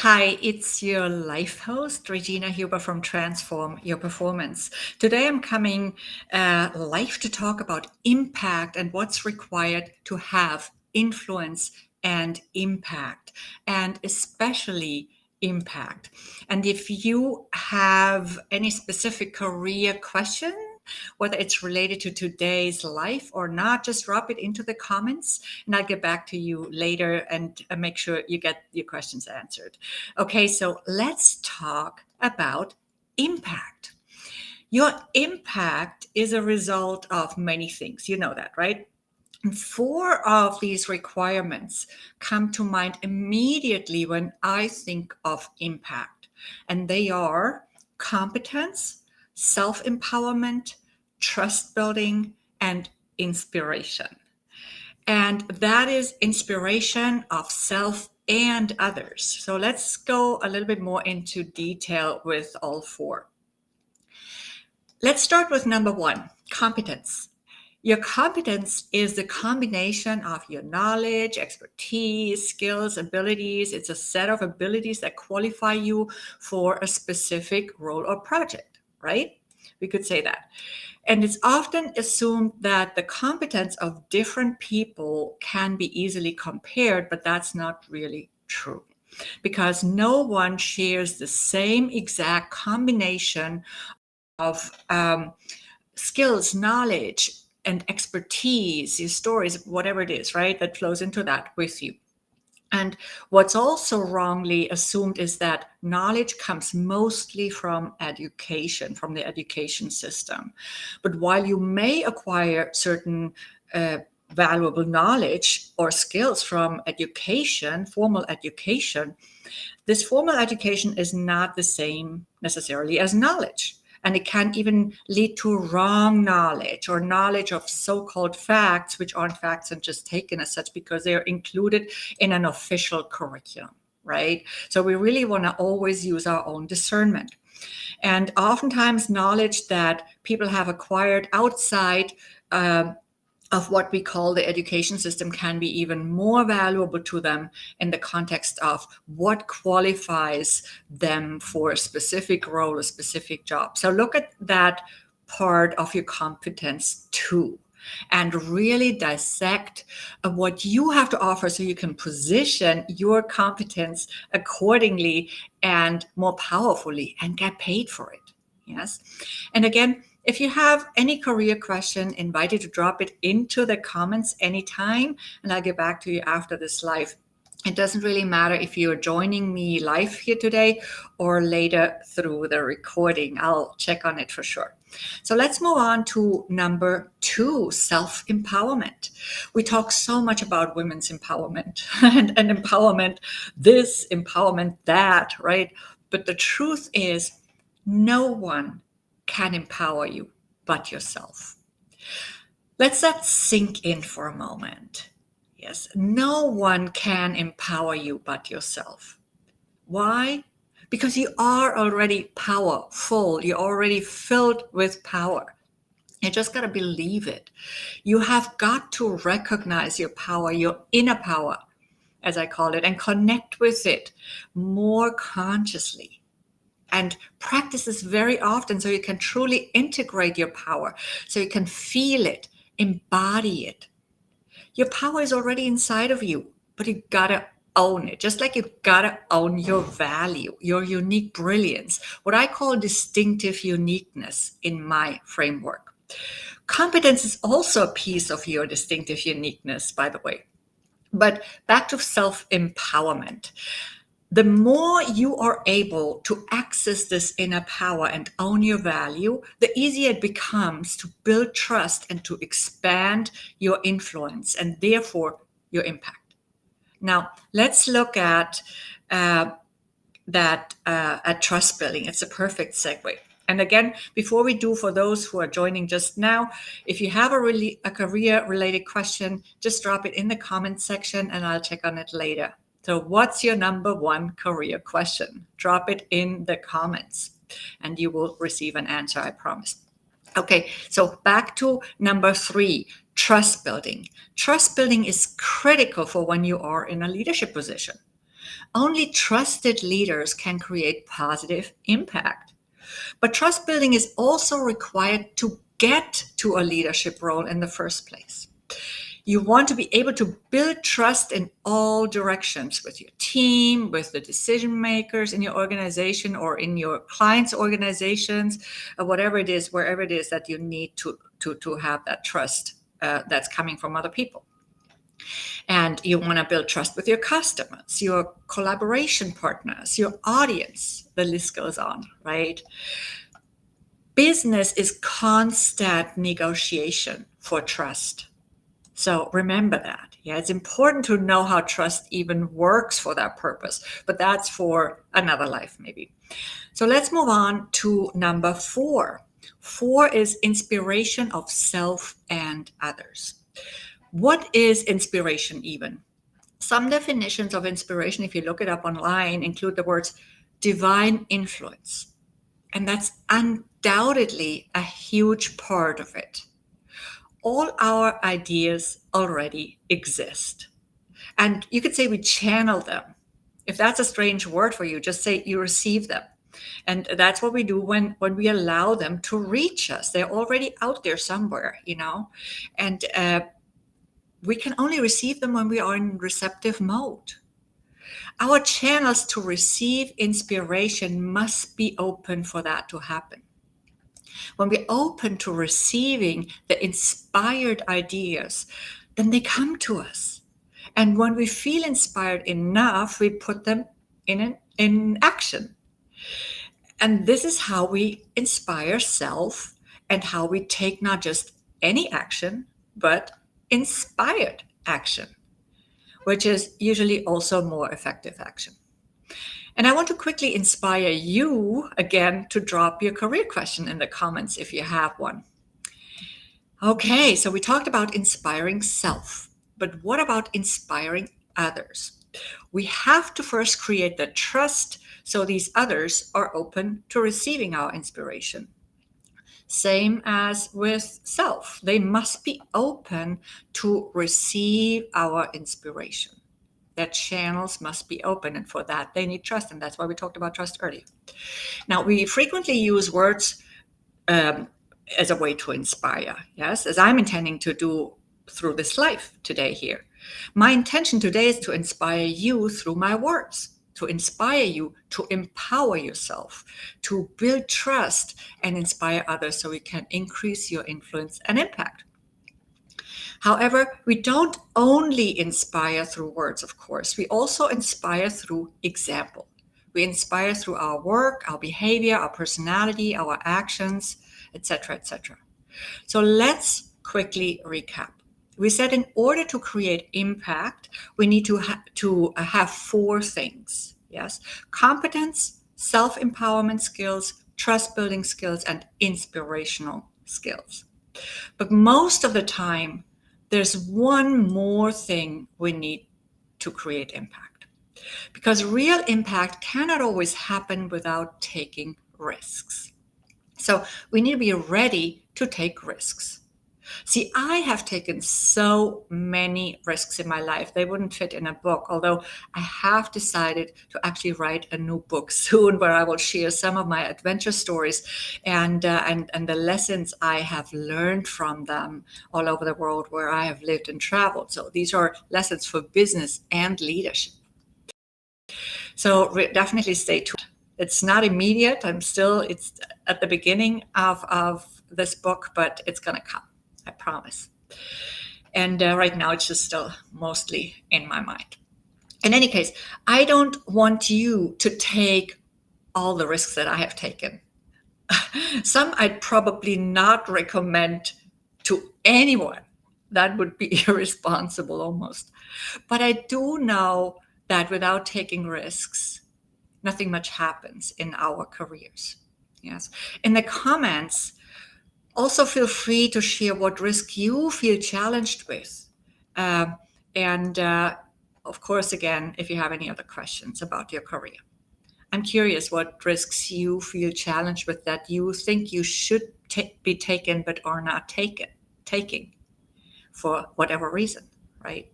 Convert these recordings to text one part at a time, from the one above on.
Hi, it's your life host, Regina Huber from Transform Your Performance. Today I'm coming live to talk about impact and what's required to have influence and impact, and especially impact. And if you have any specific career question, whether it's related to today's life or not, just drop it into the comments and I'll get back to you later and make sure you get your questions answered. Okay, so let's talk about impact. Your impact is a result of many things. You know that, right? And four of these requirements come to mind immediately when I think of impact, and they are competence, self empowerment, trust building, and inspiration. And that is inspiration of self and others. So let's go a little bit more into detail with all four. Let's start with number one, competence. Your competence is the combination of your knowledge, expertise, skills, abilities. It's a set of abilities that qualify you for a specific role or project, right? We could say that. And it's often assumed that the competence of different people can be easily compared, but that's not really true because no one shares the same exact combination of skills, knowledge, and expertise, your stories, whatever it is, right, that flows into that with you. And what's also wrongly assumed is that knowledge comes mostly from education, from the education system. But while you may acquire certain valuable knowledge or skills from education, formal education, this formal education is not the same necessarily as knowledge. And it can even lead to wrong knowledge or knowledge of so-called facts, which aren't facts and just taken as such because they're included in an official curriculum, right? So we really want to always use our own discernment. And oftentimes knowledge that people have acquired outside of what we call the education system can be even more valuable to them in the context of what qualifies them for a specific role, a specific job. So look at that part of your competence too, and really dissect what you have to offer so you can position your competence accordingly and more powerfully and get paid for it. Yes. And again, if you have any career question, invite you to drop it into the comments anytime, and I'll get back to you after this live. It doesn't really matter if you're joining me live here today or later through the recording. I'll check on it for sure. So let's move on to number two, self-empowerment. We talk so much about women's empowerment and empowerment this, empowerment that, right? But the truth is, no one can empower you but yourself. Let's that sink in for a moment. Yes, no one can empower you but yourself. Why? Because you are already powerful. You're already filled with power. You just got to believe it. You have got to recognize your power, your inner power, as I call it, and connect with it more consciously. And practice this very often so you can truly integrate your power, so you can feel it, embody it. Your power is already inside of you, but you gotta own it. Just like you gotta own your value, your unique brilliance, what I call distinctive uniqueness in my framework. Competence is also a piece of your distinctive uniqueness, by the way. But back to self-empowerment. The more you are able to access this inner power and own your value, the easier it becomes to build trust and to expand your influence and therefore your impact. Now, let's look at at trust building. It's a perfect segue. And again, before we do, for those who are joining just now, if you have a career-related question, just drop it in the comment section and I'll check on it later. So what's your number one career question? Drop it in the comments and you will receive an answer, I promise. Okay, so back to number three, trust building. Trust building is critical for when you are in a leadership position. Only trusted leaders can create positive impact. But trust building is also required to get to a leadership role in the first place. You want to be able to build trust in all directions with your team, with the decision makers in your organization or in your clients' organizations, whatever it is, wherever it is that you need to have that trust that's coming from other people. And you want to build trust with your customers, your collaboration partners, your audience. The list goes on, right? Business is constant negotiation for trust. So remember that. Yeah, it's important to know how trust even works for that purpose, but that's for another life, maybe. So let's move on to number 4. 4 is inspiration of self and others. What is inspiration even? Some definitions of inspiration, if you look it up online, include the words divine influence. And that's undoubtedly a huge part of it. All our ideas already exist. And you could say we channel them. If that's a strange word for you, just say you receive them. And that's what we do when we allow them to reach us. They're already out there somewhere, and we can only receive them when we are in receptive mode. Our channels to receive inspiration must be open for that to happen. When we're open to receiving the inspired ideas, then they come to us. And when we feel inspired enough, we put them in action. And this is how we inspire self and how we take not just any action, but inspired action, which is usually also more effective action. And I want to quickly inspire you again to drop your career question in the comments if you have one. Okay, so we talked about inspiring self, but what about inspiring others? We have to first create the trust so these others are open to receiving our inspiration. Same as with self, they must be open to receive our inspiration. Their channels must be open, and for that they need trust, and that's why we talked about trust earlier. Now, we frequently use words as a way to inspire, yes, as I'm intending to do through this life today here. My intention today is to inspire you through my words, to inspire you to empower yourself, to build trust and inspire others so we can increase your influence and impact. However, we don't only inspire through words, of course. We also inspire through example. We inspire through our work, our behavior, our personality, our actions, etc., etc. So let's quickly recap. We said in order to create impact, we need to have 4 things. Yes, competence, self-empowerment skills, trust-building skills, and inspirational skills. But most of the time, there's one more thing we need to create impact. Because real impact cannot always happen without taking risks. So we need to be ready to take risks. See, I have taken so many risks in my life. They wouldn't fit in a book, although I have decided to actually write a new book soon where I will share some of my adventure stories and the lessons I have learned from them all over the world where I have lived and traveled. So these are lessons for business and leadership. So definitely stay tuned. It's not immediate. It's at the beginning of this book, but it's going to come. I promise. And right now, it's just still mostly in my mind. In any case, I don't want you to take all the risks that I have taken. Some I'd probably not recommend to anyone. That would be irresponsible almost. But I do know that without taking risks, nothing much happens in our careers. Yes. In the comments, also feel free to share what risk you feel challenged with. Of course, again, if you have any other questions about your career. I'm curious what risks you feel challenged with that you think you should be taken but are not taking for whatever reason, right?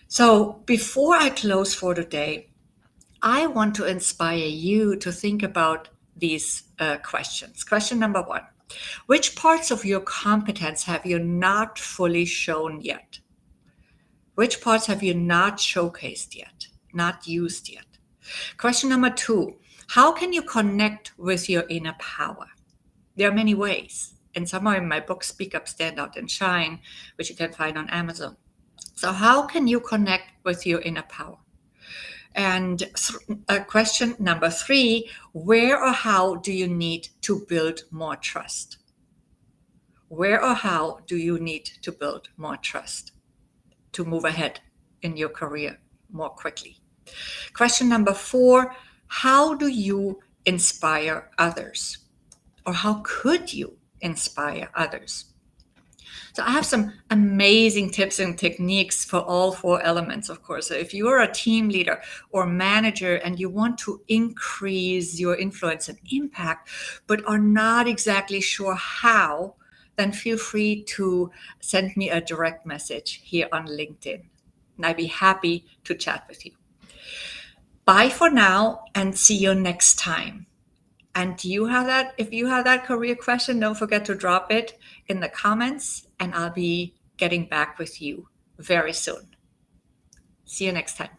So before I close for today, I want to inspire you to think about these questions. Question number one: which parts of your competence have you not fully shown yet? Which parts have you not showcased yet, not used yet? Question number two: how can you connect with your inner power? There are many ways. And some are in my book, Speak Up, Stand Out, and Shine, which you can find on Amazon. So, how can you connect with your inner power? And question number three: where or how do you need to build more trust? Where or how do you need to build more trust to move ahead in your career more quickly? Question number four: how do you inspire others? Or how could you inspire others? So I have some amazing tips and techniques for all four elements, of course. So if you're a team leader or manager and you want to increase your influence and impact, but are not exactly sure how, then feel free to send me a direct message here on LinkedIn. And I'd be happy to chat with you. Bye for now and see you next time. And do you have that? If you have that career question, don't forget to drop it in the comments, and I'll be getting back with you very soon. See you next time.